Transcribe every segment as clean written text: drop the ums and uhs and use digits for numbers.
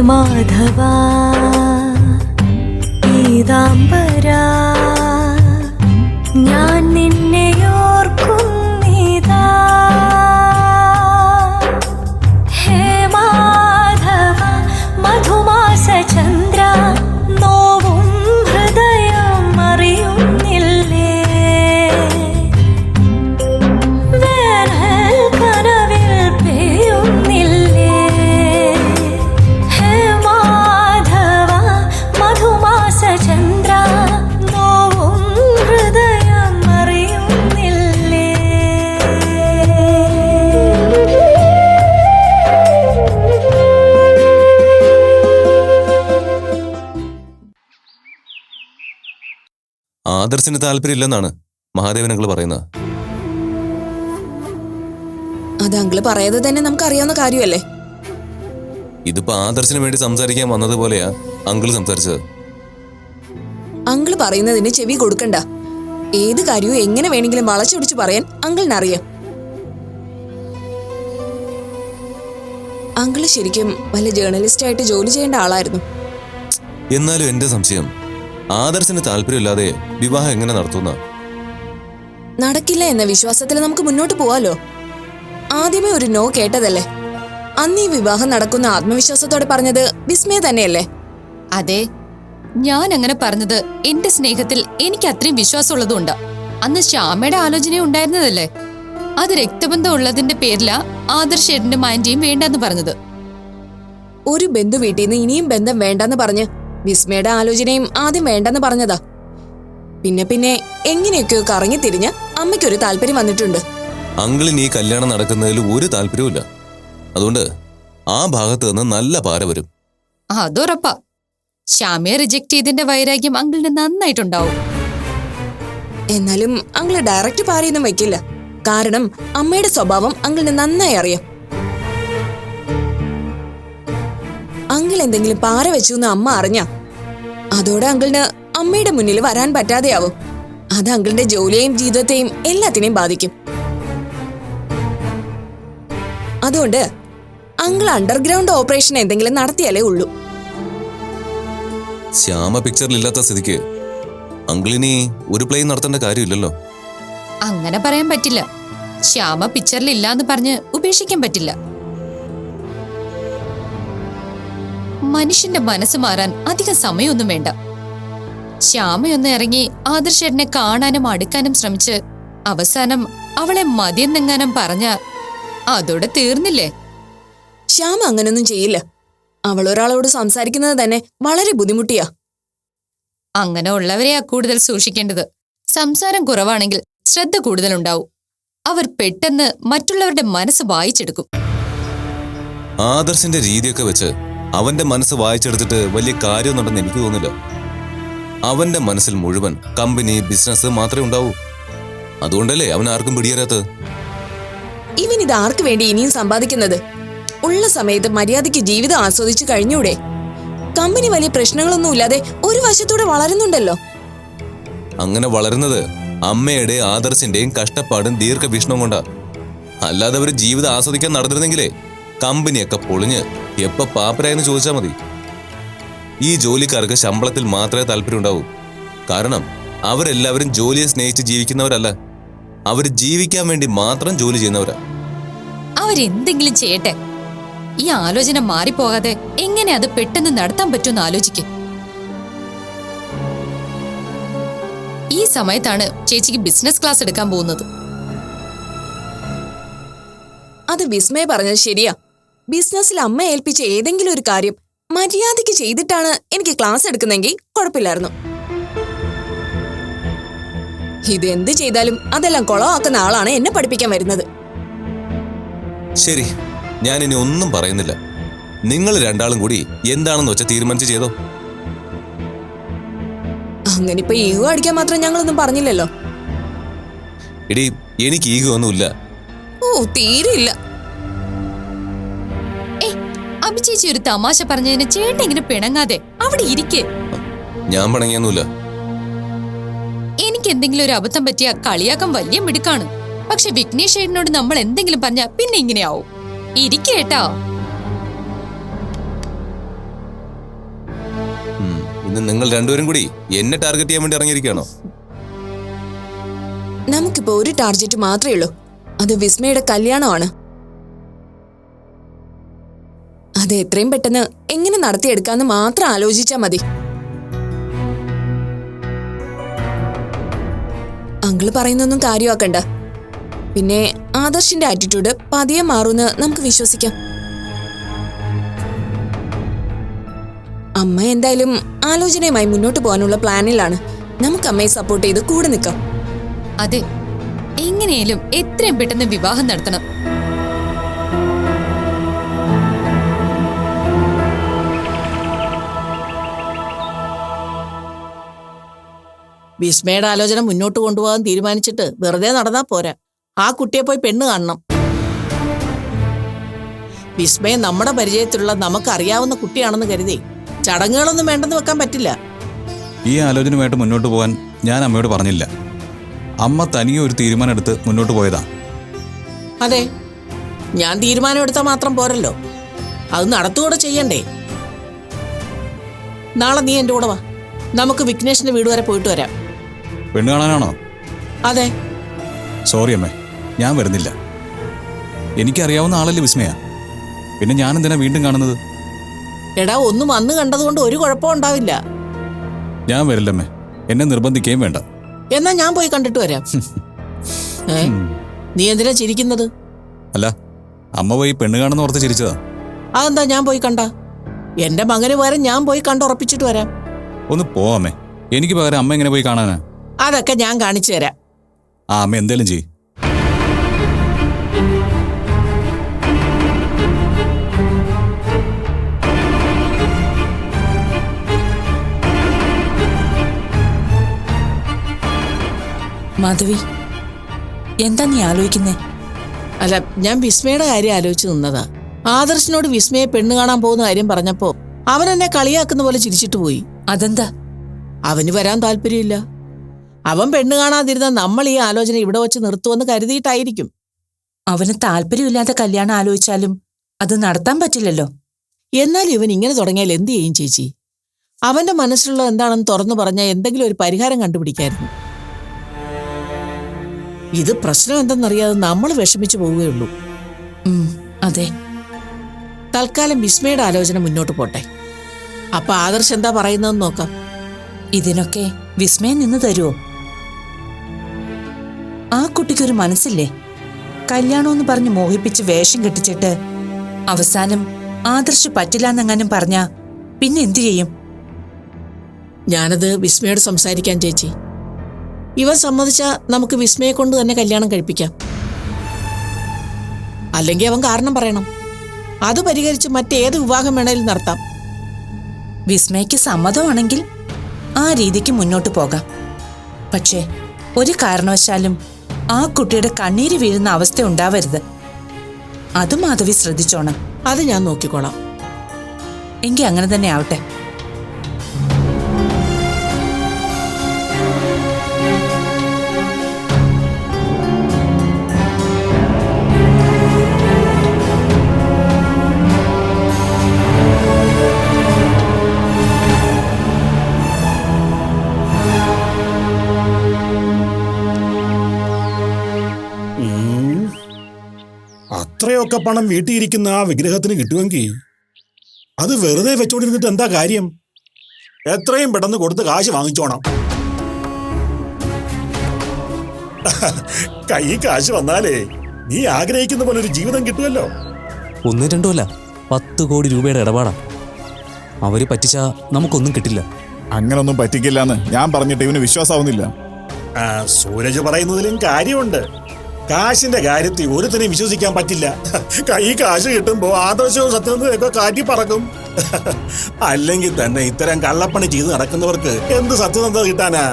മാധവാ പീതാംബരാ ഞാൻ നിന്നെ ഓർക്കുന്നിതാ. ഹേ മാധവ മധുമാസ ചന്ദ്ര നോവും ഹൃദയം അറിയുന്നില്ലേ. വേനൽ കനവിൽ പെയ്യുന്നില്ലേ. ഹേ മാധവ മധുമാസ ചന്ദ്ര നോവും ഹൃദയം അറിയുന്നില്ലേ. ആദർശിന് താല്പര്യമില്ലെന്നാണ് മഹാദേവൻ അങ്കിള് പറയുന്നത്. അത് അങ്കിള് പറയാതെ തന്നെ നമുക്ക് അറിയാവുന്ന കാര്യമല്ലേ. ഇതിപ്പോ ആദർശിന് വേണ്ടി സംസാരിക്കാൻ വന്നതുപോലെയാ അങ്കിള് സംസാരിച്ചത്. അങ്കിള് പറയുന്നതിന് ചെവി കൊടുക്കണ്ട. ഏത് കാര്യവും എങ്ങനെ വേണമെങ്കിലും വളച്ചൊടിച്ച് പറയാൻ അങ്കിളിനറിയാം. അങ്കിള് ശരിക്കും വല്ല ജേർണലിസ്റ്റായിട്ട് ജോലി ചെയ്യേണ്ട ആളായിരുന്നു. എന്നാലും എന്റെ സംശയം, ആദർശിന് താല്പര്യമില്ലാതെ വിവാഹം എങ്ങനെ നടത്തുന്ന? നടക്കില്ല എന്ന വിശ്വാസത്തിൽ നമുക്ക് മുന്നോട്ട് പോവാലോ. ആദ്യമേ ഒരു നോ കേട്ടതല്ലേ. അന്ന് ഈ വിവാഹം നടക്കുന്ന ആത്മവിശ്വാസത്തോടെ പറഞ്ഞത് വിസ്മയ തന്നെയല്ലേ. അതെ, ഞാൻ അങ്ങനെ പറഞ്ഞത് എന്റെ സ്നേഹത്തിൽ എനിക്ക് അത്രയും വിശ്വാസമുള്ളതുകൊണ്ടാ. അന്ന് ശ്യാമയുടെ ആലോചന ഉണ്ടായിരുന്നതല്ലേ. അത് രക്തബന്ധം ഉള്ളതിന്റെ പേരിലാ ആദർശേട്ടന്റെ മാൻറ്റിയും വേണ്ടെന്ന് പറഞ്ഞത്. ഒരു ബന്ധു വീട്ടിൽ നിന്ന് ഇനിയും ബന്ധം വേണ്ടെന്ന് പറഞ്ഞ് വിസ്മയുടെ ആലോചനയും ആദ്യം വേണ്ടെന്ന് പറഞ്ഞതാ. പിന്നെ പിന്നെ എങ്ങനെയൊക്കെയോ കറങ്ങി തിരിഞ്ഞ് അമ്മയ്ക്കൊരു താല്പര്യം വന്നിട്ടുണ്ട്. അങ്കിളിന് ഈ കല്യാണം നടക്കുന്നതിൽ ഒരു താല്പര്യവുമില്ല. അതുകൊണ്ട് ആ ഭാഗത്ത് നിന്ന് നല്ല പാര വരും. അതുറപ്പാ. ശ്യാമയെ റിജക്ട് ചെയ്തതിന്റെ വൈരാഗ്യം അങ്കിളിന് നന്നായിട്ടുണ്ടാവും. എന്നാലും അങ്കിള് ഡയറക്റ്റ് പാരയൊന്നും വെക്കില്ല. കാരണം അമ്മയുടെ സ്വഭാവം അങ്കിളിന് നന്നായി അറിയാം. അങ്കിൾ എന്തെങ്കിലും പാര വെച്ചു എന്ന് അമ്മ അറിഞ്ഞ അതോടെ അങ്കിളിന് അമ്മയുടെ മുന്നിൽ വരാൻ പറ്റാതെയാവും. അത് അങ്കിളിന്റെ ജോലിയെയും ജീവിതത്തെയും എല്ലാത്തിനെയും ബാധിക്കും. അതുകൊണ്ട് അങ്കിൾ അണ്ടർഗ്രൗണ്ട് ഓപ്പറേഷൻ എന്തെങ്കിലും നടത്തിയാലേ ഉള്ളൂ. ശ്യാമ പിക്ചറിലില്ലാത്ത സ്ഥിതിക്ക് അങ്കിളിനി ഒരു പ്ലേ നടത്തേണ്ട കാര്യമില്ലല്ലോ. അങ്ങനെ പറയാൻ പറ്റില്ല. ശ്യാമ പിക്ചറിൽ ഇല്ലാന്ന് പറഞ്ഞ് ഉപേക്ഷിക്കാൻ പറ്റില്ല. മനുഷ്യന്റെ മനസ്സ് മാറാൻ അധികം സമയമൊന്നും വേണ്ട. ശ്യാമയൊന്ന് ഇറങ്ങി ആദർശേട്ടനെ കാണാനും അടുക്കാനും ശ്രമിച്ച് അവസാനം അവളെ മതിയെന്നെങ്ങാനും പറഞ്ഞ അതോടെ തീർന്നില്ലേ. ശ്യാമ അങ്ങനൊന്നും ചെയ്യില്ല. അവൾ ഒരാളോട് സംസാരിക്കുന്നത് തന്നെ വളരെ ബുദ്ധിമുട്ടിയാ. അങ്ങനെ ഉള്ളവരെയാ കൂടുതൽ സൂക്ഷിക്കേണ്ടത്. സംസാരം കുറവാണെങ്കിൽ ശ്രദ്ധ കൂടുതലുണ്ടാവും. അവർ പെട്ടെന്ന് മറ്റുള്ളവരുടെ മനസ്സ് വായിച്ചെടുക്കും. ആദർശിന്റെ രീതിയൊക്കെ വെച്ച് അവന്റെ മനസ്സ് വായിച്ചെടുത്തിട്ട് വലിയ കാര്യമൊന്നുണ്ടെന്ന് എനിക്ക് തോന്നില്ല. അവന്റെ മനസ്സിൽ മുഴുവൻ കമ്പനി, ബിസിനസ് മാത്രമേ ഉണ്ടാവൂ. അതുകൊണ്ടല്ലേ അവൻ ആർക്കും പിടിയേരാത്തത്. ഇവൻ ഇത് ആർക്ക് വേണ്ടി ഇനിയും സമ്പാദിക്കുന്നത്? ഉള്ള സമയത്ത് മര്യാദയ്ക്ക് ജീവിതം ആസ്വദിച്ചു കഴിഞ്ഞൂടെ? കമ്പനി വലിയ പ്രശ്നങ്ങളൊന്നും ഇല്ലാതെ ഒരു വശത്തൂടെ വളരുന്നുണ്ടല്ലോ. അങ്ങനെ വളരുന്നത് അമ്മയുടെ ആദർശിന്റെയും കഷ്ടപ്പാടും ദീർഘവീക്ഷണവും കൊണ്ടാ. അല്ലാതെ അവര് ജീവിതം ആസ്വദിക്കാൻ നടന്നിരുന്നെങ്കിലേ കമ്പനിയൊക്കെ പൊളിഞ്ഞ് എപ്പ പാപ്പരായെന്ന് ചോദിച്ചാൽ മതി. ഈ ജോലിക്കാർക്ക് ശമ്പളത്തിൽ മാത്രമേ താല്പര്യം ഉണ്ടാവൂ. കാരണം അവരെല്ലാവരും ജോലിയെ സ്നേഹിച്ച് ജീവിക്കുന്നവരല്ല. അവര് ജീവിക്കാൻ വേണ്ടി മാത്രം ജോലി ചെയ്യുന്നവരാ. അവരെന്തെങ്കിലും ചെയ്യട്ടെ. ഈ ആലോചന മാറിപ്പോകാതെ എങ്ങനെ അത് പെട്ടെന്ന് നടത്താൻ പറ്റുമെന്ന് ആലോചിക്ക്. ഈ സമയത്താണ് ചേച്ചിക്ക് ബിസിനസ് ക്ലാസ് എടുക്കാൻ പോകുന്നത്. അത് വിസ്മയ പറഞ്ഞത് ശരിയാ. ബിസിനസ്സിൽ അമ്മ ഏൽപ്പിച്ച ഏതെങ്കിലും ഒരു കാര്യം മര്യാദയ്ക്ക് ചെയ്തിട്ടാണ് എനിക്ക് ക്ലാസ് എടുക്കുന്നെങ്കിൽ കുഴപ്പമില്ലായിരുന്നു. ഇതെന്ത് ചെയ്താലും അതെല്ലാം കുളമാക്കുന്ന ആളാണ് എന്നെ പഠിപ്പിക്കാൻ വരുന്നത്. ശരി, ഞാനിനി ഒന്നും പറയുന്നില്ല. നിങ്ങൾ രണ്ടാളും കൂടി എന്താണെന്ന് വെച്ചാൽ തീരുമാനിച്ച് ചെയ്തോ. അങ്ങനെ ഇപ്പൊ ഈഗോ അടിക്കാൻ മാത്രം ഞങ്ങളൊന്നും പറഞ്ഞില്ലല്ലോ. എടി, എനിക്ക് ഈഗോ ഒന്നുമില്ല. ഓ, തീരെയില്ല. അഭിചേച്ചി ഒരു തമാശ പറഞ്ഞതിന് ചേട്ടൻ ഇങ്ങനെ പിണങ്ങാതെ അവിടെ ഇരിക്കേ. ഞാൻ പിണങ്ങിയൊന്നുമില്ല. എനിക്ക് എന്തെങ്കിലും ഒരു അബദ്ധം പറ്റിയ കളിയാക്കാൻ വലിയ മിടുക്കാണ്. പക്ഷെ വിഘ്നേഷ് ചേട്ടനോട് നമ്മൾ എന്തെങ്കിലും പറഞ്ഞാ പിന്നെ ഇങ്ങനെയാവും. ഇരിക്കേട്ടാ. ഇന്ന് നിങ്ങൾ രണ്ടുപേരും കൂടി എന്നെ ടാർഗറ്റ് ചെയ്യാൻ വേണ്ടി ഇറങ്ങിയിരിക്കുകയാണോ? നമുക്കിപ്പോ ഒരു ടാർഗറ്റ് മാത്രമേ ഉള്ളൂ. അത് വിസ്മയുടെ കല്യാണമാണ്. അത് എത്രയും പെട്ടെന്ന് എങ്ങനെ നടത്തിയെടുക്കാന്ന് മാത്രം ആലോചിച്ചാ മതി. അങ്കിള് പറയുന്നൊന്നും കാര്യമാക്കണ്ട. പിന്നെ ആദർശിന്റെ ആറ്റിറ്റ്യൂഡ് പതിയെ മാറുമെന്ന് നമുക്ക് വിശ്വസിക്കാം. അമ്മ എന്തായാലും ആലോചനയുമായി മുന്നോട്ട് പോകാനുള്ള പ്ലാനിലാണ്. നമുക്ക് അമ്മയെ സപ്പോർട്ട് ചെയ്ത് കൂടെ നിൽക്കാം. അതെ, എങ്ങനെയാലും എത്രയും പെട്ടെന്ന് വിവാഹം നടത്തണം. വിസ്മയുടെ ആലോചന മുന്നോട്ട് കൊണ്ടുപോകാൻ തീരുമാനിച്ചിട്ട് വെറുതെ നടന്നാ പോരാ. ആ കുട്ടിയെ പോയി പെണ്ണ് കാണണം. വിസ്മയ നമ്മുടെ പരിചയത്തിലുള്ള നമുക്കറിയാവുന്ന കുട്ടിയാണെന്ന് കരുതി ചടങ്ങുകളൊന്നും വേണ്ടെന്ന് വെക്കാൻ പറ്റില്ല. ഈ ആലോചനയുമായിട്ട് മുന്നോട്ട് പോകാൻ ഞാൻ അമ്മയോട് പറഞ്ഞില്ല. അമ്മ തനിയെ ഒരു തീരുമാനം എടുത്ത് മുന്നോട്ട് പോയതാ. അതെ, ഞാൻ തീരുമാനം എടുത്താൽ മാത്രം പോരല്ലോ, അത് നടത്തുകൂടെ ചെയ്യണ്ടേ. നാളെ നീ എൻ്റെ കൂടെ വാ, നമുക്ക് വിഘ്നേഷിന്റെ വീട് വരെ പോയിട്ട് വരാം. പെണ്ണ് കാണാനാണോ? അതെ. സോറി അമ്മേ, ഞാൻ വരുന്നില്ല. എനിക്കറിയാവുന്ന ആളല്ലേ വിസ്മയ, പിന്നെ ഞാൻ എന്തിനാ വീണ്ടും കാണുന്നത്? എടാ, ഒന്ന് വന്ന് കണ്ടതുകൊണ്ട് ഒരു കുഴപ്പം ഉണ്ടാവില്ല. ഞാൻ വരില്ലമ്മേ, എന്നെ നിർബന്ധിക്കുകയും വേണ്ട. എന്നാ ഞാൻ പോയി കണ്ടിട്ട് വരാം. നീ എന്തിനാ ചിരിക്കുന്നത്? അല്ല, അമ്മ പോയി പെണ്ണ് കാണുന്ന ഓർത്ത് ചിരിച്ചതാ. അതെന്താ ഞാൻ പോയി കണ്ട? എന്റെ മകന് പകരം ഞാൻ പോയി കണ്ടുറപ്പിച്ചിട്ട് വരാം. ഒന്ന് പോവാമേ, എനിക്ക് പകരം അമ്മ എങ്ങനെ പോയി കാണാനാ? അതൊക്കെ ഞാൻ കാണിച്ചു തരാം. ആ അമ്മ എന്തേലും ചെയ്യ്. മാധവി, എന്താ നീ ആലോചിക്കുന്നേ? അല്ല, ഞാൻ വിസ്മയുടെ കാര്യം ആലോചിച്ച് നിന്നതാ. ആദർശിനോട് വിസ്മയെ പെണ്ണ് കാണാൻ പോകുന്ന കാര്യം പറഞ്ഞപ്പോ അവൻ എന്നെ കളിയാക്കുന്ന പോലെ ചിരിച്ചിട്ട് പോയി. അതെന്താ? അവന് വരാൻ താല്പര്യമില്ല. അവൻ പെണ്ണ് കാണാതിരുന്ന നമ്മൾ ഈ ആലോചന ഇവിടെ വെച്ച് നിർത്തുമെന്ന് കരുതിയിട്ടായിരിക്കും. അവന് താല്പര്യമില്ലാത്ത കല്യാണം ആലോചിച്ചാലും അത് നടത്താൻ പറ്റില്ലല്ലോ. എന്നാൽ ഇവൻ ഇങ്ങനെ തുടങ്ങിയാൽ എന്ത് ചെയ്യും ചേച്ചി? അവന്റെ മനസ്സിലുള്ള എന്താണെന്ന് തുറന്നു പറഞ്ഞാൽ എന്തെങ്കിലും ഒരു പരിഹാരം കണ്ടുപിടിക്കായിരുന്നു. ഇത് പ്രശ്നം എന്തെന്നറിയാതെ നമ്മൾ വിഷമിച്ചു പോവുകയുള്ളൂ. അതെ. തൽക്കാലം വിസ്മയുടെ ആലോചന മുന്നോട്ട് പോട്ടെ. അപ്പൊ ആദർശ് എന്താ പറയുന്നതെന്ന് നോക്കാം. ഇതിനൊക്കെ വിസ്മയം നിന്ന് തരുമോ? ആ കുട്ടിക്കൊരു മനസ്സില്ലേ? കല്യാണമെന്ന് പറഞ്ഞ് മോഹിപ്പിച്ച് വേഷം കെട്ടിച്ചിട്ട് അവസാനം ആദർശ് പറ്റില്ലാന്നെങ്ങാനും പറഞ്ഞാ പിന്നെ എന്തു ചെയ്യും? ഞാനത് വിസ്മയോട് സംസാരിക്കാൻ ചേച്ചി. ഇവൻ സമ്മതിച്ചാ നമുക്ക് വിസ്മയെ കൊണ്ട് തന്നെ കല്യാണം കഴിപ്പിക്കാം. അല്ലെങ്കിൽ അവൻ കാരണം പറയണം. അത് പരിഹരിച്ച് മറ്റേത് വിവാഹം വേണേലും നടത്താം. വിസ്മയ്ക്ക് സമ്മതമാണെങ്കിൽ ആ രീതിക്ക് മുന്നോട്ട് പോകാം. പക്ഷേ ഒരു കാരണവശാലും ആ കുട്ടിയുടെ കണ്ണീര് വീഴുന്ന അവസ്ഥ ഉണ്ടാവരുത്. അത് മാധവി ശ്രദ്ധിച്ചോണം. അത് ഞാൻ നോക്കിക്കോളാം. എങ്കിൽ അങ്ങനെ തന്നെ ആവട്ടെ. അത്രയൊക്കെ പണം വീട്ടിയിരിക്കുന്ന ആ വിഗ്രഹത്തിന് കിട്ടുമെങ്കിൽ അത് വെറുതെ വെച്ചോണ്ടിരുന്നിട്ട് എന്താ കാര്യം? എത്രയും പെട്ടെന്ന് കൊടുത്ത് കാശ് വാങ്ങിച്ചോണം. കൈ കാശ് വന്നാലേ നീ ആഗ്രഹിക്കുന്ന പോലെ ഒരു ജീവിതം കിട്ടുമല്ലോ. 1-2 അല്ല, 10 കോടി രൂപയുടെ ഇടപാടാ. അവര് പറ്റിച്ചാ നമുക്കൊന്നും കിട്ടില്ല. അങ്ങനൊന്നും പറ്റിക്കില്ലാന്ന് ഞാൻ പറഞ്ഞിട്ട് ഇവന് വിശ്വാസമാവുന്നില്ല. സൂരജ് പറയുന്നതിലും കാര്യമുണ്ട്. കാശിന്റെ കാര്യത്തിൽ ഒരുത്തനെയും വിശ്വസിക്കാൻ പറ്റില്ല. കൈ കാശ് കിട്ടുമ്പോ ആദർശവും സത്യസന്ധതയൊക്കെ കാറ്റി പറക്കും. അല്ലെങ്കിൽ തന്നെ ഇത്തരം കള്ളപ്പണി ചെയ്ത് നടക്കുന്നവർക്ക് എന്ത് സത്യസന്ധത കിട്ടാനാ?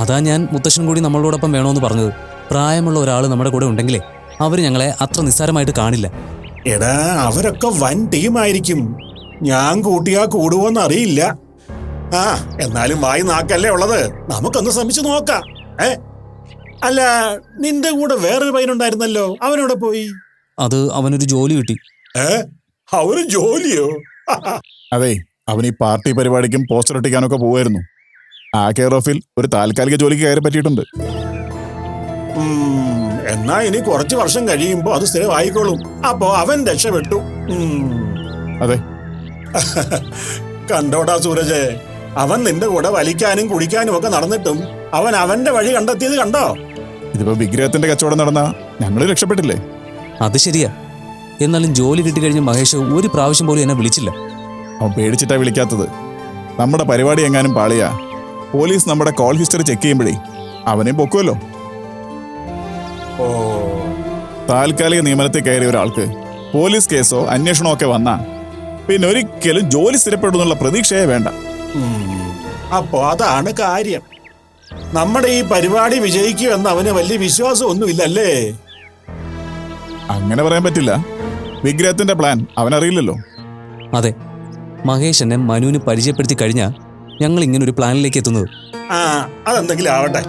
അതാ ഞാൻ മുത്തശ്ശൻ കൂടി നമ്മളോടൊപ്പം വേണമെന്ന് പറഞ്ഞത്. പ്രായമുള്ള ഒരാൾ നമ്മുടെ കൂടെ ഉണ്ടെങ്കിലേ അവര് ഞങ്ങളെ അത്ര നിസ്സാരമായിട്ട് കാണില്ല. എടാ, അവരൊക്കെ വൻ ടീമായിരിക്കും. ഞാൻ കൂട്ടിയാ കൂടുവോന്ന് അറിയില്ല. എന്നാലും വായി നാക്കല്ലേ ഉള്ളത്. നമുക്കൊന്ന് ശ്രമിച്ചു നോക്കാം. അല്ല, നിന്റെ കൂടെ വേറൊരു പയ്യനുണ്ടായിരുന്നല്ലോ, അവനോടെ പോയി? അത് അവനൊരു ജോലി കിട്ടി. അവന് ജോലിയോ? അതെ, അവൻ ഈ പാർട്ടി പരിപാടിക്കും പോസ്റ്റർ ഒട്ടിക്കാനൊക്കെ പോവായിരുന്നു. ആ കെയർ ഓഫിൽ ഒരു താൽക്കാലിക ജോലിക്ക് കയറി പറ്റിയിട്ടുണ്ട്. എന്നാ ഇനി കുറച്ച് വർഷം കഴിയുമ്പോ അത് സ്ഥിരമായിക്കോളും. അപ്പോ അവൻ രക്ഷപ്പെട്ടു. അതെ. കണ്ടോടാ സൂരജ്, അവൻ നിന്റെ കൂടെ വലിക്കാനും കുടിക്കാനും ഒക്കെ നടന്നിട്ടും അവൻ അവന്റെ വഴി കണ്ടെത്തിയത് കണ്ടോ? ഇതിപ്പോ വിഗ്രഹത്തിന്റെ കച്ചവടം നടന്ന ഞങ്ങൾ രക്ഷപ്പെട്ടില്ലേ? അത് ശരിയാ. എന്നാലും ജോലി കിട്ടിക്കഴിഞ്ഞ് മഹേഷ് ഒരു പ്രാവശ്യം പോലും എന്നെ വിളിച്ചില്ല. അവൻ പേടിച്ചിട്ടാ വിളിക്കാത്തത്. നമ്മുടെ പരിപാടി എങ്ങാനും പാളിയാ പോലീസ് നമ്മുടെ കോൾ ഹിസ്റ്ററി ചെക്ക് ചെയ്യുമ്പോഴേ അവനെ പൊക്കുമല്ലോ. ഓ, താൽക്കാലിക നിയമനത്തിൽ കയറിയ ഒരാൾക്ക് പോലീസ് കേസോ അന്വേഷണമോ ഒക്കെ വന്നാ പിന്നെ ഒരിക്കലും ജോലി സ്ഥിരപ്പെടുന്നുള്ള പ്രതീക്ഷയെ വേണ്ട. അപ്പോ അതാണ് കാര്യം. നമ്മുടെ ഈ പരിപാടി വിജയിക്കുമെന്ന് അവന് വലിയ വിശ്വാസമൊന്നുമില്ലല്ലേ? അങ്ങനെ പറയാൻ പറ്റില്ല. വിഗ്രഹത്തിന്റെ പ്ലാൻ അവനറിയില്ലല്ലോ. അതെ, മഹേഷ് എന്നെ മനുവിന് പരിചയപ്പെടുത്തി കഴിഞ്ഞാൽ ഞങ്ങൾ ഇങ്ങനെ ഒരു പ്ലാനിലേക്ക് എത്തുന്നത്. ആ, അതെന്തെങ്കിലും ആവട്ടെ.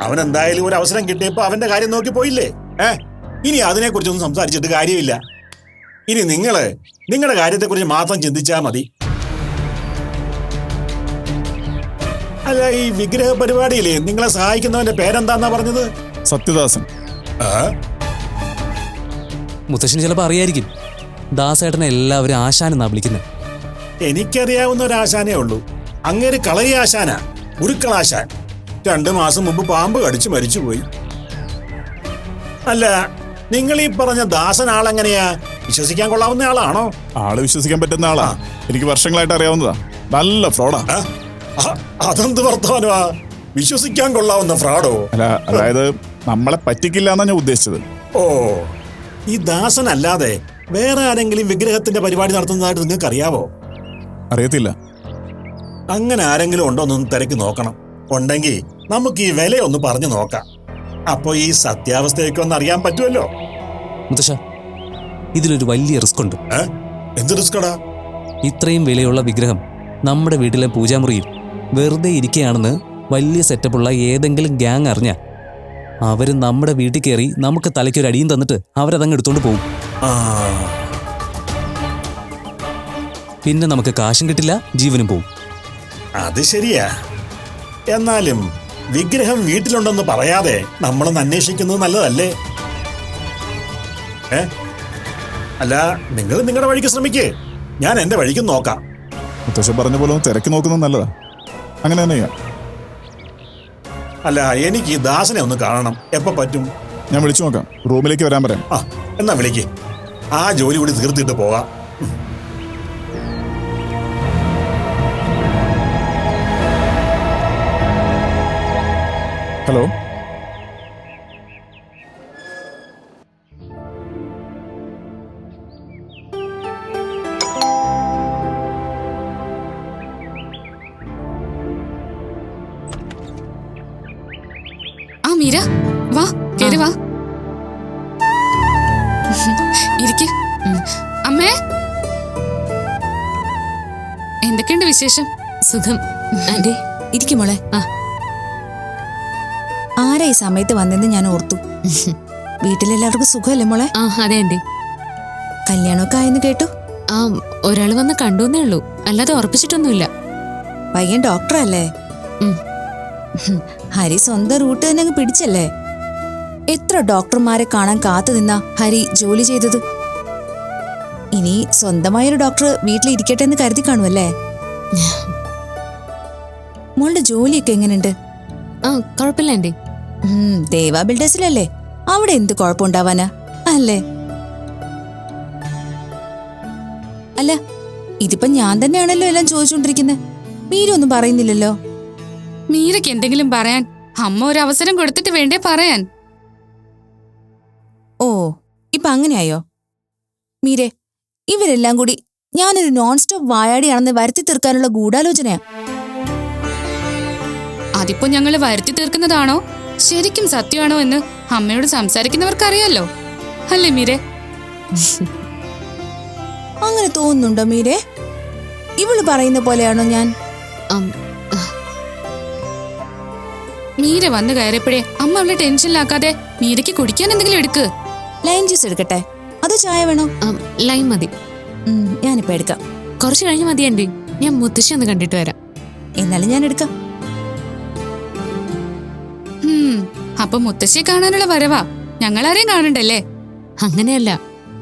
അവൻ എന്തായാലും ഒരു അവസരം കിട്ടിയപ്പോ അവന്റെ കാര്യം നോക്കി പോയില്ലേ? ഇനി അതിനെ കുറിച്ചൊന്നും സംസാരിച്ചിട്ട് കാര്യമില്ല. ഇനി നിങ്ങളുടെ കാര്യത്തെക്കുറിച്ച് മാത്രം ചിന്തിച്ചാ മതി. അല്ല, ഈ വിഗ്രഹ പരിപാടിയില്ലേ നിങ്ങളെ സഹായിക്കുന്നവന്റെ പേരെന്താന്നാ പറഞ്ഞത്? സത്യദാസൻ. മുത്തശ്ശന് ചിലപ്പോൾ അറിയായിരിക്കും. ദാസേട്ടനെ എല്ലാവരും ആശാനെന്നാ വിളിക്കുന്നത്. എനിക്കറിയാവുന്ന ഒരു ആശാനേ ഉള്ളൂ. അങ്ങേര് കളരി ആശാനാ, ഉരുക്കളാശാൻ. 2 മാസം മുമ്പ് പാമ്പ് കടിച്ച് മരിച്ചുപോയി. അല്ല, നിങ്ങൾ ഈ പറഞ്ഞ ദാസൻ ആളെങ്ങനെയാ? വിശ്വസിക്കാൻ കൊള്ളാവുന്ന ആളാണോ? ആള് വിശ്വസിക്കാൻ പറ്റുന്ന ആളാ. എനിക്ക് വർഷങ്ങളായിട്ട് അറിയാവുന്നതാ. നല്ല ഫ്രോഡാ. അതെന്ത് വർത്തമാനമാ? വിശ്വസിക്കാൻ കൊള്ളാവുന്ന ഫ്രോഡോ? അല്ല, അതായത് നമ്മളെ പറ്റിക്കില്ല എന്നാ ഞാൻ ഉദ്ദേശിച്ചത്. ഓ, ഈ ദാസൻ അല്ലാതെ വേറെ ആരെങ്കിലും വിഗ്രഹത്തിന്റെ പരിപാടി നടത്തുന്നതായിട്ട് നിങ്ങൾക്ക് അറിയാവോ? അറിയത്തില്ല. അങ്ങനെ ആരെങ്കിലും ഉണ്ടോന്നൊന്ന് തിരക്കി നോക്കണം. ഉണ്ടെങ്കിൽ നമുക്ക് ഈ വിലയൊന്ന് പറഞ്ഞു നോക്കാം. അപ്പൊ ഈ സത്യാവസ്ഥയൊക്കെ ഒന്ന് അറിയാൻ പറ്റുമല്ലോ. മുത്തശ്ശ, ഇതിലൊരു വലിയ റിസ്ക് ഉണ്ട്. എന്ത് റിസ്കടാ? ഇത്രയും വിലയുള്ള വിഗ്രഹം നമ്മുടെ വീട്ടിലെ പൂജാമുറിയിൽ വെറുതെ ഇരിക്കുകയാണെന്ന് വലിയ സെറ്റപ്പുള്ള ഏതെങ്കിലും ഗ്യാങ് അറിഞ്ഞാൽ അവര് നമ്മുടെ വീട്ടിൽ കയറി നമുക്ക് തലയ്ക്കൊരു അടിയും തന്നിട്ട് അവരതങ്ങ് എടുത്തോണ്ട് പോകും. പിന്നെ നമുക്ക് കാശും കിട്ടില്ല, ജീവനും പോവും. അത് ശരിയാ. എന്നാലും വിഗ്രഹം വീട്ടിലുണ്ടെന്ന് പറയാതെ നമ്മളൊന്ന് അന്വേഷിക്കുന്നത് നല്ലതല്ലേ? അല്ല, നിങ്ങൾ നിങ്ങളുടെ വഴിക്ക് ശ്രമിക്കേ, ഞാൻ എന്റെ വഴിക്ക് നോക്കാം. മുത്തശ്ശൻ പറഞ്ഞ പോലെ ഒന്ന് തിരക്കി നോക്കുന്നത് നല്ലതാ. അങ്ങനെ തന്നെ ചെയ്യാം. അല്ല, എനിക്ക് ഈ ദാസനെ ഒന്ന് കാണണം. എപ്പോ പറ്റും? ഞാൻ വിളിച്ചു നോക്കാം. റൂമിലേക്ക് വരാൻ പറയാം. എന്നാ വിളിക്കേ. ആ ജോലി കൂടി തീർത്തിട്ട് പോകാം. ഹലോ. മീര, വാ, കേറി വാ. ഇരിക്ക്. അമ്മേ, എന്തൊക്കെയുണ്ട് വിശേഷം? സുഖം. ആന്റി ഇരിക്കും മോളെ. ആരാ ഈ സമയത്ത് വന്നെന്ന് ഞാൻ ഓർത്തു. വീട്ടിലെല്ലാവർക്കും സുഖമല്ലേ മോളെ? അതെ ആന്റി. കല്യാണമൊക്കെ ആയെന്ന് കേട്ടു. ഒരാള് വന്ന് കണ്ടുവന്നേ ഉള്ളൂ, അല്ലാതെ ഉറപ്പിച്ചിട്ടൊന്നുമില്ല. പയ്യൻ ഡോക്ടറല്ലേ? ഹരി സ്വന്തം റൂട്ട് തന്നെ അങ്ങ് പിടിച്ചല്ലേ? എത്ര ഡോക്ടർമാരെ കാണാൻ കാത്തു നിന്നാ ഹരി ജോലി ചെയ്തത്. ഇനി സ്വന്തമായൊരു ഡോക്ടർ വീട്ടിലിരിക്കട്ടെ എന്ന് കരുതി കാണുമല്ലേ? മോളുടെ ജോലിയൊക്കെ എങ്ങനെയുണ്ട്? കുഴപ്പമില്ല ആന്റി. ദേവ ബിൽഡേഴ്സിലല്ലേ? അവിടെ എന്ത് കുഴപ്പമുണ്ടാവാനാ അല്ലേ? അല്ല, ഇതിപ്പോ ഞാൻ തന്നെയാണല്ലോ എല്ലാം ചോദിച്ചുകൊണ്ടിരിക്കുന്നത്. മീരൊന്നും പറയുന്നില്ലല്ലോ. മീരയ്ക്ക് എന്തെങ്കിലും പറയാൻ അമ്മ ഒരു അവസരം കൊടുത്തിട്ട് വേണ്ടേ പറയാൻ? ഓ, ഇപ്പൊ അങ്ങനെയായോ? മീരെ, ഇവരെല്ലാം കൂടി ഞാനൊരു നോൺ സ്റ്റോപ്പ് വായാടിയാണെന്ന് വരുത്തി തീർക്കാനുള്ള ഗൂഢാലോചനയാ. അതിപ്പോ ഞങ്ങള് വരുത്തി തീർക്കുന്നതാണോ ശരിക്കും സത്യമാണോ എന്ന് അമ്മയോട് സംസാരിക്കുന്നവർക്കറിയാലോ, അല്ലേ മീരെ? അങ്ങനെ തോന്നുന്നുണ്ടോ മീരെ? ഇവള് പറയുന്ന പോലെയാണോ ഞാൻ? മീര വന്നു കയറിയപ്പോഴേ അമ്മ അവളെ ടെൻഷനിലാക്കാതെ മീരയ്ക്ക് കുടിക്കാൻ എന്തെങ്കിലും എടുക്ക്. ലൈം ജ്യൂസ് എടുക്കട്ടെ? അതോ ചായ വേണോ? ലൈം മതി. ഞാനിപ്പോ എടുക്കാം. കുറച്ച് കഴിഞ്ഞ് മതി ആന്റി. ഞാൻ മുത്തശ്ശി ഒന്ന് കണ്ടിട്ട് വരാം. എന്നാലും ഞാൻ എടുക്കാം. അപ്പൊ മുത്തശ്ശിയെ കാണാനുള്ള വരവാ, ഞങ്ങളാരെയും കാണണ്ടല്ലേ? അങ്ങനെയല്ല,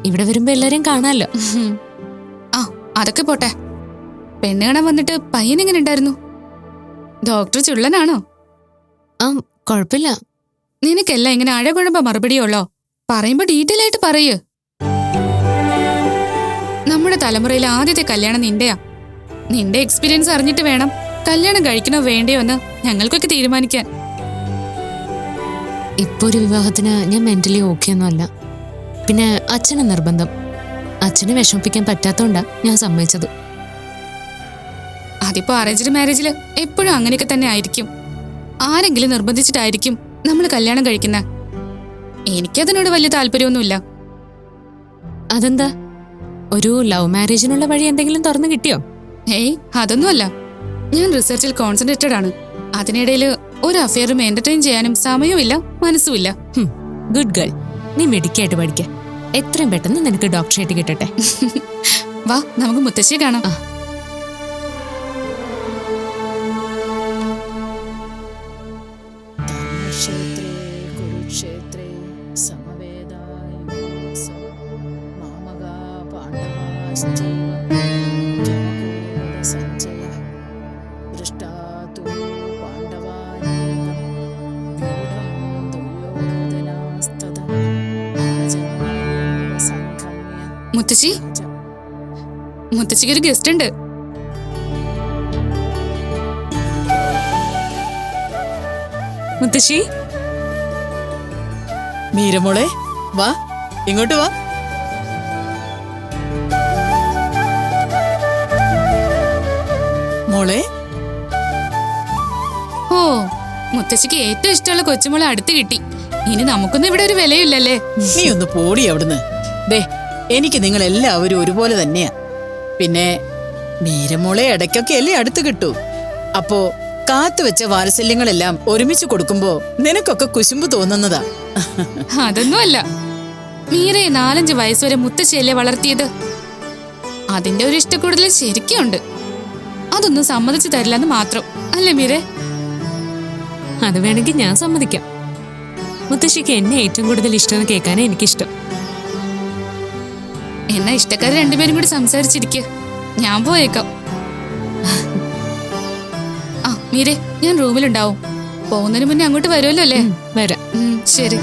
ഇവിടെ വരുമ്പോ എല്ലാരെയും കാണാമല്ലോ. ആ അതൊക്കെ പോട്ടെ. പെണ്ണ് കാണാൻ വന്നിട്ട് പയ്യനെങ്ങനെ ഉണ്ടായിരുന്നു? ഡോക്ടർ ചുള്ളനാണോ? ആ, കുഴപ്പമില്ല. നിനക്കെല്ലാം ഇങ്ങനെ അഴകുഴമ്പ മറുപടിയുള്ളോ? പറയുമ്പോ ഡീറ്റെയിൽ ആയിട്ട് പറയൂ. നമ്മുടെ തലമുറയിലെ ആദ്യത്തെ കല്യാണം നിന്റെയാ. നിന്റെ എക്സ്പീരിയൻസ് അറിഞ്ഞിട്ട് വേണം കല്യാണം കഴിക്കണോ വേണ്ടയോ എന്ന് ഞങ്ങൾക്കൊക്കെ തീരുമാനിക്കാൻ. ഇപ്പൊ ഒരു വിവാഹത്തിന് ഞാൻ മെന്റലി ഓക്കെ ഒന്നുമല്ല. പിന്നെ അച്ഛന് നിർബന്ധം. അച്ഛനെ വിഷമിപ്പിക്കാൻ പറ്റാത്തോണ്ടാ ഞാൻ സമ്മതിച്ചത്. അതിപ്പോ അറേഞ്ച്ഡ് മാരേജില് എപ്പോഴും അങ്ങനെയൊക്കെ തന്നെ ആയിരിക്കും. ആരെങ്കിലും നിർബന്ധിച്ചിട്ടായിരിക്കും നമ്മൾ കല്യാണം കഴിക്കുന്ന. എനിക്കതിനോട് വലിയ താല്പര്യമൊന്നുമില്ല. അതെന്താ, ഒരു ലവ് മാരേജിനുള്ള വഴി എന്തെങ്കിലും തുറന്നു കിട്ടിയോ? ഏയ് അതൊന്നുമല്ല. ഞാൻ റിസർച്ചിൽ കോൺസെൻട്രേറ്റഡ് ആണ്. അതിനിടയിൽ ഒരു അഫെയറും എന്റർടൈൻ ചെയ്യാനും സമയവുമില്ല, മനസ്സുമില്ല. Good girl. നീ മെഡിക്കായിട്ട് പഠിക്ക. എത്രയും പെട്ടെന്ന് നിനക്ക് ഡോക്ടറേറ്റ് കിട്ടട്ടെ. വാ, നമുക്ക് മുത്തശ്ശിയെ കാണാം. മുത്തശ്ശി, മുത്തശ്ശിക്ക് ഒരു ഗസ്റ്റ് ഉണ്ട്. മുത്തശ്ശി, മീരമോളെ വാ, ഇങ്ങോട്ട് വാ. മോളെ, ഓ, മുത്തശ്ശിക്ക് ഏറ്റവും ഇഷ്ടമുള്ള കൊച്ചുമോളെ അടുത്ത് കിട്ടി. ഇനി നമുക്കൊന്നും ഇവിടെ ഒരു വിലയില്ലല്ലേ? നീ ഒന്ന് പോടി അവിടുന്ന്. ദേ, എനിക്ക് നിങ്ങൾ എല്ലാവരും ഒരുപോലെ തന്നെയാ. പിന്നെ മീരമോളെ ഇടയ്ക്കൊക്കെ അല്ലേ അടുത്ത് കിട്ടൂ. അപ്പോ കാത്തുവെച്ച വാത്സല്യങ്ങളെല്ലാം ഒരുമിച്ച് കൊടുക്കുമ്പോ നിനക്കൊക്കെ കുശുമ്പ് തോന്നുന്നതാ. അതൊന്നുമല്ല, മീരയെ 4-5 വയസ്സുവരെ മുത്തശ്ശിയല്ലേ വളർത്തിയത്. അതിന്റെ ഒരു ഇഷ്ടക്കൂടുതൽ ശരിക്കുണ്ട്. അതൊന്നും സമ്മതിച്ചു തരില്ലെന്ന് മാത്രം, അല്ലേ മീരെ? അത് വേണമെങ്കിൽ ഞാൻ സമ്മതിക്കാം. മുത്തശ്ശിക്ക് എന്നെ ഏറ്റവും കൂടുതൽ ഇഷ്ടമെന്ന് കേൾക്കാനേ എനിക്കിഷ്ടം. എന്നാ ഇഷ്ടക്കാർ രണ്ടുപേരും കൂടി സംസാരിച്ചിരിക്കുക. ഞാൻ പോയേക്കാം. ആ മീരെ, ഞാൻ റൂമിലുണ്ടാവും. പോകുന്നതിന് മുന്നേ അങ്ങോട്ട് വരുമല്ലോ അല്ലേ? വരാം. ശരി.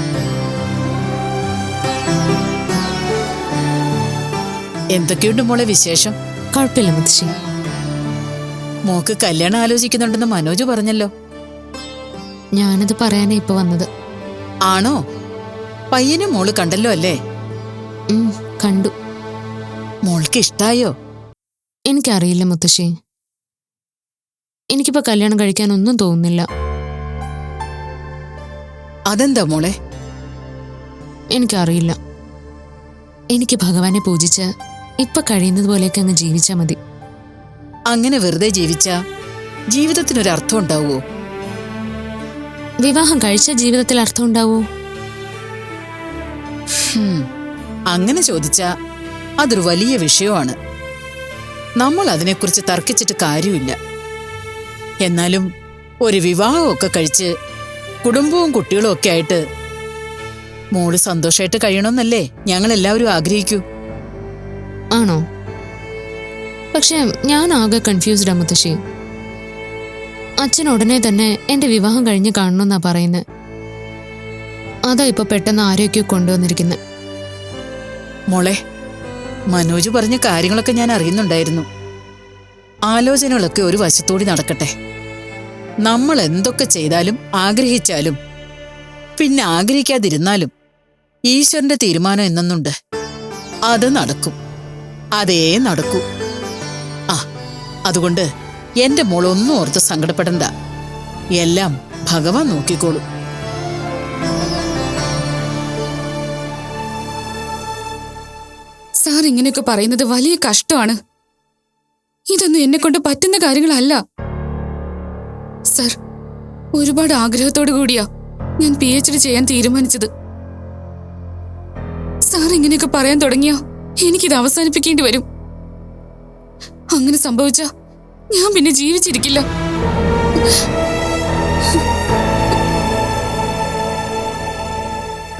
എന്തൊക്കെയുണ്ട് മോളെ വിശേഷം? കുഴപ്പമില്ല മുത്തശ്ശി. മോക്ക് കല്യാണം ആലോചിക്കുന്നുണ്ടെന്ന് മനോജ് പറഞ്ഞല്ലോ. ഞാനത് പറയാനാ ഇപ്പൊ വന്നത്. ആണോ? പയ്യനെ മോള് കണ്ടല്ലോ അല്ലേ? കണ്ടു. മോൾക്ക് ഇഷ്ടായോ? എനിക്കറിയില്ല മുത്തശ്ശി. എനിക്കിപ്പോ കല്യാണം കഴിക്കാനൊന്നും തോന്നുന്നില്ല. അതെന്താ മോളെ? എനിക്കറിയില്ല. എനിക്ക് ഭഗവാനെ പൂജിച്ച് ഇപ്പൊ കഴിയുന്നത് പോലെയൊക്കെ അങ്ങ് ജീവിച്ചാ മതി. അങ്ങനെ വെറുതെ ജീവിച്ചാ ജീവിതത്തിനൊരർത്ഥം ഉണ്ടാവുമോ? വിവാഹം കഴിച്ച ജീവിതത്തിൽ അർത്ഥം ഉണ്ടാവൂ? അങ്ങനെ ചോദിച്ചാ അതൊരു വലിയ വിഷയമാണ്. നമ്മൾ അതിനെക്കുറിച്ച് തർക്കിച്ചിട്ട് കാര്യമില്ല. എന്നാലും ഒരു വിവാഹമൊക്കെ കഴിച്ച് കുടുംബവും കുട്ടികളും ഒക്കെ ആയിട്ട് മോള് സന്തോഷമായിട്ട് കഴിയണമെന്നല്ലേ ഞങ്ങളെല്ലാവരും ആഗ്രഹിക്കൂ. ആണോ? പക്ഷെ ഞാൻ ആകെ കൺഫ്യൂസ്ഡാ മുത്തശ്ശി. അച്ഛൻ ഉടനെ തന്നെ എന്റെ വിവാഹം കഴിഞ്ഞ് കാണണമെന്നാ പറയുന്നത്. അതാ ഇപ്പൊ പെട്ടെന്ന് ആരെയൊക്കെയോ കൊണ്ടുവന്നിരിക്കുന്നത്. മോളെ, മനോജ് പറഞ്ഞ കാര്യങ്ങളൊക്കെ ഞാൻ അറിയുന്നുണ്ടായിരുന്നു. ആലോചനകളൊക്കെ ഒരു വശത്തോടി നടക്കട്ടെ. നമ്മൾ എന്തൊക്കെ ചെയ്താലും ആഗ്രഹിച്ചാലും പിന്നെ ആഗ്രഹിക്കാതിരുന്നാലും ഈശ്വരന്റെ തീരുമാനം എന്നുണ്ട്. അത് നടക്കും. അതേ നടക്കൂ. അതുകൊണ്ട് എന്റെ മോളൊന്നും ഓർത്ത് സങ്കടപ്പെടണ്ട. എല്ലാം ഭഗവാൻ നോക്കിക്കോളൂ. സാർ ഇങ്ങനെയൊക്കെ പറയുന്നത് വലിയ കഷ്ടമാണ്. ഇതൊന്നും എന്നെ കൊണ്ട് പറ്റുന്ന കാര്യങ്ങളല്ല സർ. ഒരുപാട് ആഗ്രഹത്തോടു കൂടിയാ ഞാൻ PhD ചെയ്യാൻ തീരുമാനിച്ചത്. സാർ ഇങ്ങനെയൊക്കെ പറയാൻ തുടങ്ങിയാ എനിക്കിത് അവസാനിപ്പിക്കേണ്ടി വരും. അങ്ങനെ സംഭവിച്ചാ ഞാൻ പിന്നെ ജീവിച്ചിരിക്കില്ല.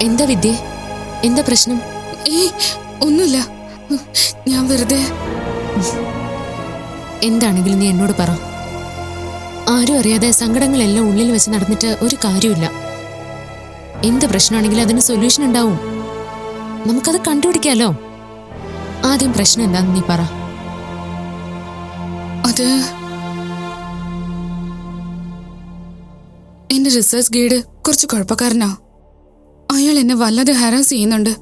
എന്താ വിദ്യ, എന്താ പ്രശ്നം? ഏയ് ഒന്നുമില്ല, ഞാൻ വെറുതെ. എന്താണെങ്കിലും നീ എന്നോട് പറ. ആരും അറിയാതെ സങ്കടങ്ങളെല്ലാം ഉള്ളിൽ വെച്ച് നടന്നിട്ട് ഒരു കാര്യമില്ല. എന്ത് പ്രശ്നമാണെങ്കിലും അതിന് സൊല്യൂഷൻ ഉണ്ടാവും. നമുക്കത് കണ്ടുപിടിക്കാലോ. ആദ്യം പ്രശ്നം എന്താന്ന് നീ പറ. അത് എന്റെ റിസർച്ച് ഗൈഡ് കുറച്ച് കുഴപ്പക്കാരനാ. അയാൾ എന്നെ വല്ലാതെ ഹാരാസ് ചെയ്യുന്നുണ്ട്.